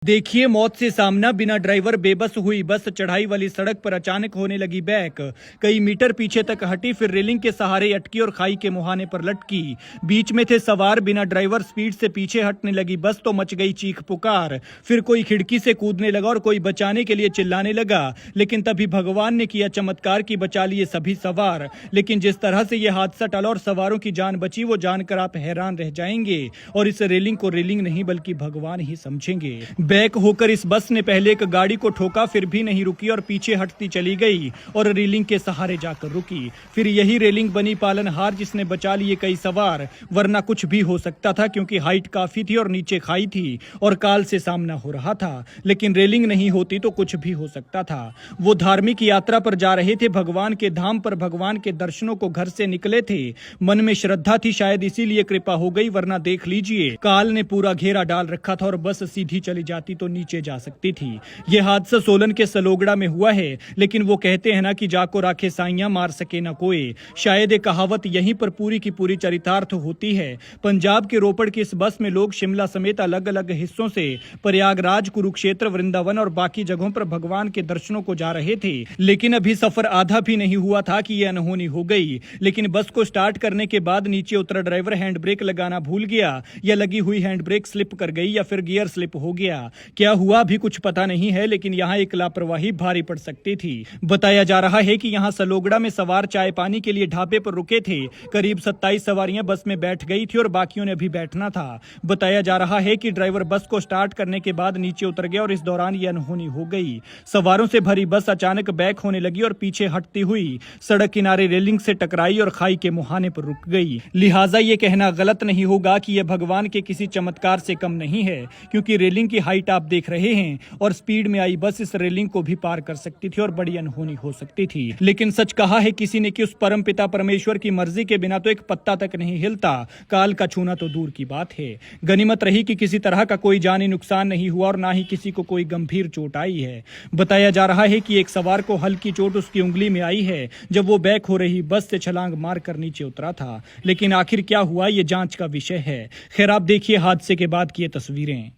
देखिए, मौत से सामना, बिना ड्राइवर बेबस हुई बस, चढ़ाई वाली सड़क पर अचानक होने लगी बैक। कई मीटर पीछे तक हटी, फिर रेलिंग के सहारे अटकी और खाई के मुहाने पर लटकी। बीच में थे सवार, बिना ड्राइवर स्पीड से पीछे हटने लगी बस तो मच गई चीख पुकार। फिर कोई खिड़की से कूदने लगा और कोई बचाने के लिए चिल्लाने लगा, लेकिन तभी भगवान ने किया चमत्कार की बचा लिए सभी सवार। लेकिन जिस तरह से यह हादसा टला और सवारों की जान बची, वो जानकर आप हैरान रह जाएंगे। और इस रेलिंग को रेलिंग नहीं बल्कि भगवान ही समझेंगे। बैक होकर इस बस ने पहले एक गाड़ी को ठोका, फिर भी नहीं रुकी और पीछे हटती चली गई और रेलिंग के सहारे जाकर रुकी। फिर यही रेलिंग बनी पालनहार, जिसने बचा लिए कई सवार। वरना कुछ भी हो सकता था, क्योंकि हाइट काफी थी और नीचे खाई थी और काल से सामना हो रहा था। लेकिन रेलिंग नहीं होती तो कुछ भी हो सकता था। वो धार्मिक यात्रा पर जा रहे थे, भगवान के धाम पर, भगवान के दर्शनों को घर से निकले थे। मन में श्रद्धा थी, शायद इसीलिए कृपा हो गई, वरना देख लीजिए, काल ने पूरा घेरा डाल रखा था और बस सीधी चली जाती तो नीचे जा सकती थी। यह हादसा सोलन के सलोगड़ा में हुआ है। लेकिन वो कहते हैं ना कि जाको राखे साइयां, मार सके न कोई। शायद ये कहावत यहीं पर पूरी की पूरी चरितार्थ होती है। पंजाब के रोपड़ की इस बस में लोग शिमला समेत अलग अलग हिस्सों से प्रयागराज, कुरुक्षेत्र, वृंदावन और बाकी जगहों पर भगवान के दर्शनों को जा रहे थे। लेकिन अभी सफर आधा भी नहीं हुआ था कि यह अनहोनी हो गई। लेकिन बस को स्टार्ट करने के बाद नीचे उतरा ड्राइवर हैंड ब्रेक लगाना भूल गया, या लगी हुई हैंड ब्रेक स्लिप कर गई, या फिर गियर स्लिप हो गया। क्या हुआ भी कुछ पता नहीं है, लेकिन यहाँ एक लापरवाही भारी पड़ सकती थी। बताया जा रहा है कि यहाँ सलोगड़ा में सवार चाय पानी के लिए ढाबे पर रुके थे। करीब 27 सवारियां बस में बैठ गई थी और बाकियों ने भी बैठना था। बताया जा रहा है कि ड्राइवर बस को स्टार्ट करने के बाद नीचे उतर गया और इस दौरान ये अनहोनी हो गई। सवारों से भरी बस अचानक बैक होने लगी और पीछे हटती हुई सड़क किनारे रेलिंग से टकराई और खाई के मुहाने पर रुक गई। लिहाजा ये कहना गलत नहीं होगा कि यह भगवान के किसी चमत्कार से कम नहीं है, क्योंकि रेलिंग की हाइट आप देख रहे हैं और स्पीड में आई बस इस रेलिंग को भी पार कर सकती थी और बड़ी अनहोनी हो सकती थी। लेकिन सच कहा है किसी ने कि उस परम पिता परमेश्वर की मर्जी के बिना तो एक पत्ता तक नहीं हिलता, काल का छूना तो दूर की बात है। गनीमत रही कि किसी तरह का कोई जानी नुकसान नहीं हुआ और ना ही किसी को कोई गंभीर चोट आई है। बताया जा रहा है कि एक सवार को हल्की चोट उसकी उंगली में आई है, जब वो बैक हो रही बस से छलांग मार कर नीचे उतरा था। लेकिन आखिर क्या हुआ, ये जांच का विषय है। खैर, आप देखिए हादसे के बाद की ये तस्वीरें।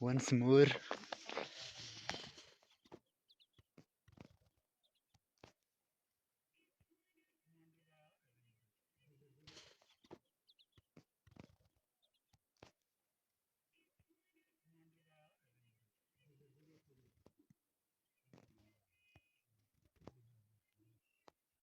once more